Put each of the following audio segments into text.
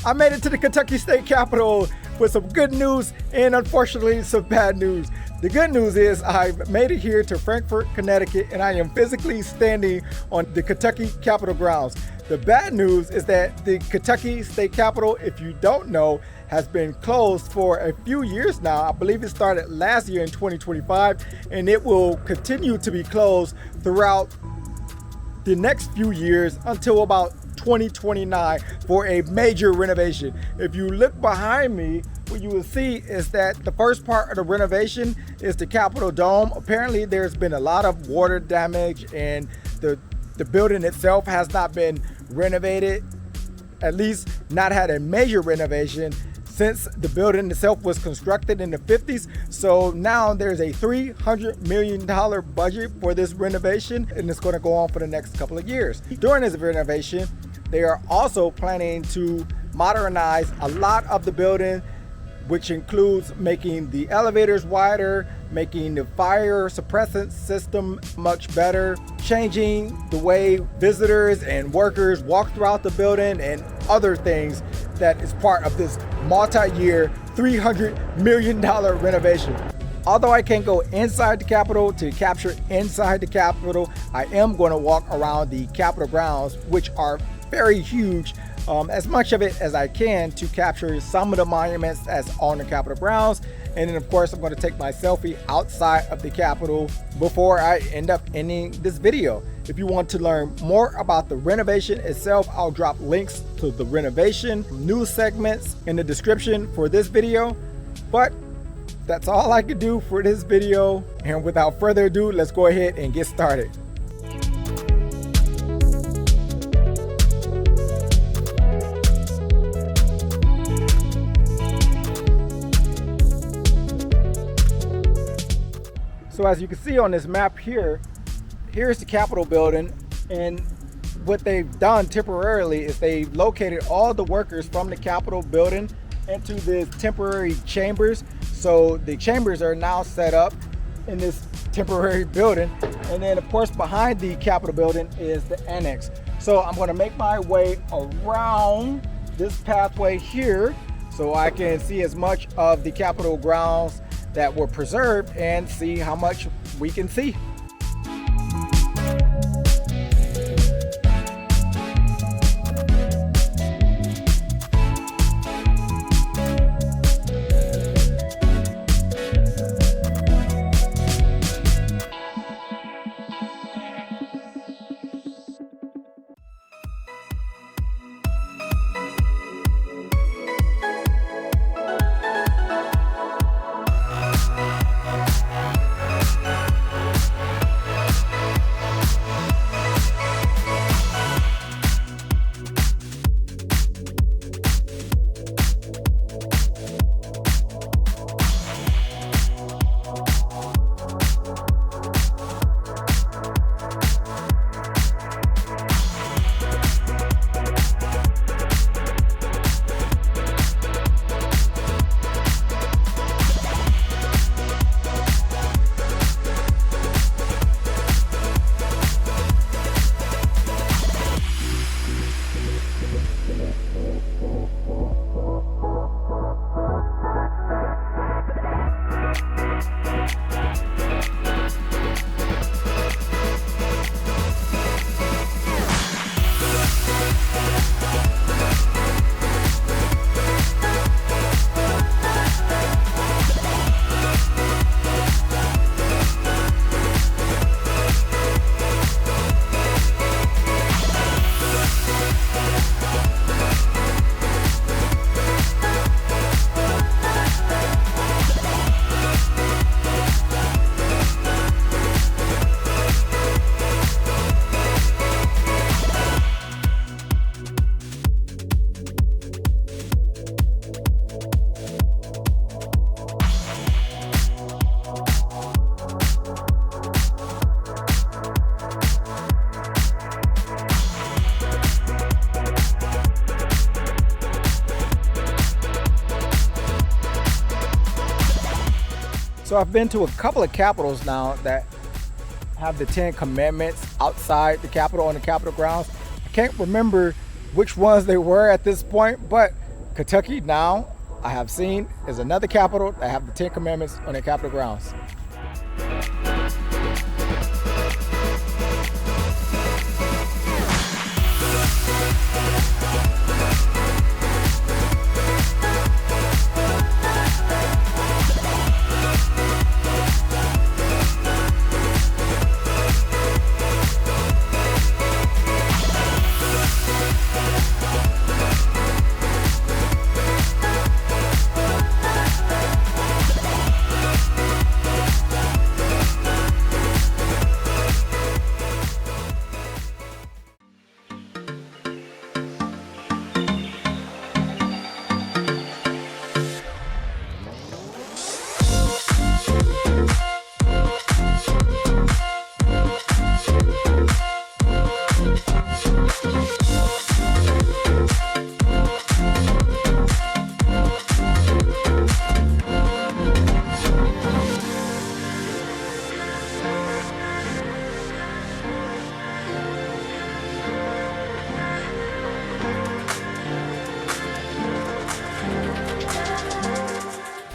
I made it to the Kentucky State Capitol with some good news and unfortunately some bad news. The good news is I've made it here to Frankfort, Connecticut, and I am physically standing on the Kentucky Capitol grounds. The bad news is that the Kentucky State Capitol, if you don't know, has been closed for a few years now. I believe it started last year in 2025, and it will continue to be closed throughout the next few years until about 2029 for a major renovation. If you look behind me, what you will see is that the first part of the renovation is the Capitol Dome. Apparently there's been a lot of water damage and the building itself has not been renovated, at least not had a major renovation since the building itself was constructed in the 50s. So now there's a $300 million budget for this renovation, and it's going to go on for the next couple of years. During this renovation, they are also planning to modernize a lot of the building, which includes making the elevators wider, making the fire suppressant system much better, changing the way visitors and workers walk throughout the building, and other things that is part of this multi-year $300 million renovation. Although I can't go inside the Capitol to capture inside the Capitol, I am going to walk around the Capitol grounds, which are very huge, as much of it as I can to capture some of the monuments that's on the Capitol grounds. And then of course I'm going to take my selfie outside of the Capitol before I end up ending this video. If you want to learn more about the renovation itself, I'll drop links to the renovation news segments in the description for this video. But that's all I could do for this video, and without further ado, let's go ahead and get started. So as you can see on this map here, here's the Capitol building, and what they've done temporarily is they located all the workers from the Capitol building into the temporary chambers. So the chambers are now set up in this temporary building, and then of course behind the Capitol building is the Annex. So I'm going to make my way around this pathway here so I can see as much of the Capitol grounds that were preserved and see how much we can see. So I've been to a couple of capitals now that have the 10 commandments outside the Capitol on the Capitol grounds. I can't remember which ones they were at this point, but Kentucky now, I have seen, is another capital that have the 10 Commandments on their Capitol grounds.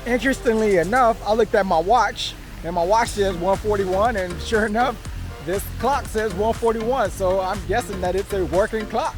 Interestingly enough, I looked at my watch and my watch says 1:41, and sure enough, this clock says 1:41, so I'm guessing that it's a working clock.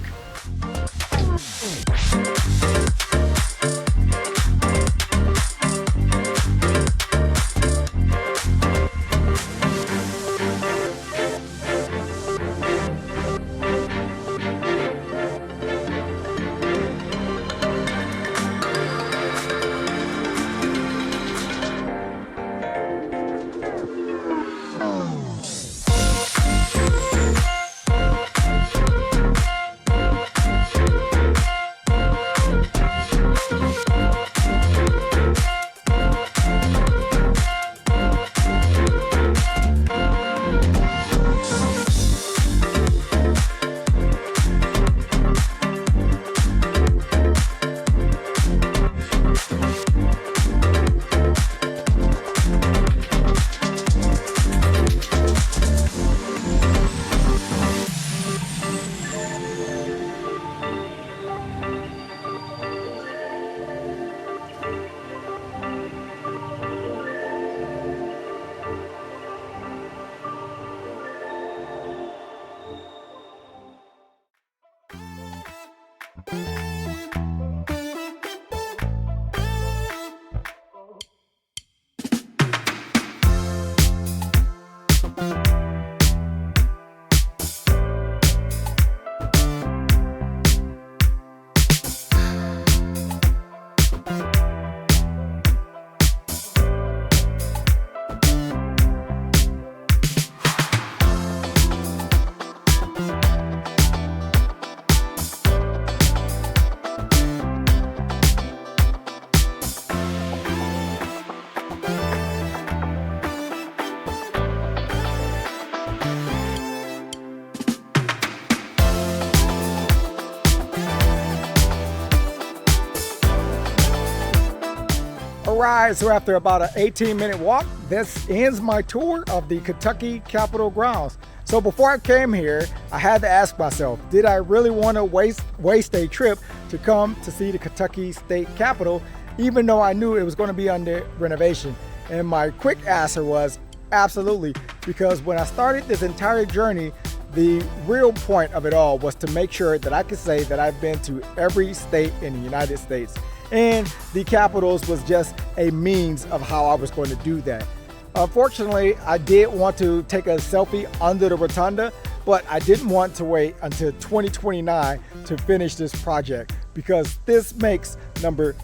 Alright, so after about an 18-minute walk, this ends my tour of the Kentucky Capitol grounds. So before I came here, I had to ask myself, did I really want to waste a trip to come to see the Kentucky State Capitol, even though I knew it was going to be under renovation? And my quick answer was absolutely, because when I started this entire journey, the real point of it all was to make sure that I could say that I've been to every state in the United States. And the Capitals was just a means of how I was going to do that. Unfortunately, I did want to take a selfie under the rotunda, but I didn't want to wait until 2029 to finish this project, because this makes number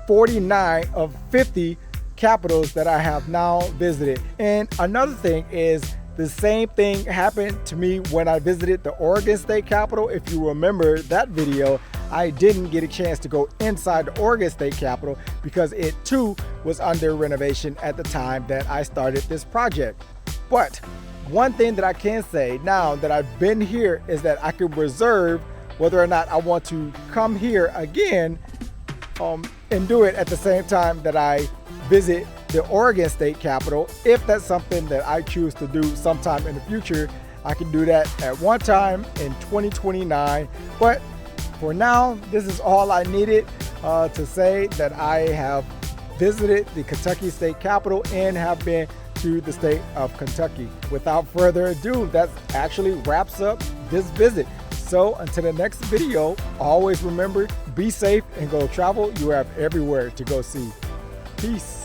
49 of 50 capitals that I have now visited. And another thing is, the same thing happened to me when I visited the Oregon State Capitol. If you remember that video, I didn't get a chance to go inside the Oregon State Capitol because it too was under renovation at the time that I started this project. But one thing that I can say now that I've been here is that I can reserve whether or not I want to come here again and do it at the same time that I visit the Oregon State Capitol. If that's something that I choose to do sometime in the future, I can do that at one time in 2029. But for now, this is all I needed to say that I have visited the Kentucky State Capitol and have been to the state of Kentucky. Without further ado, that actually wraps up this visit. So until the next video, always remember, be safe and go travel. You have everywhere to go see. Peace.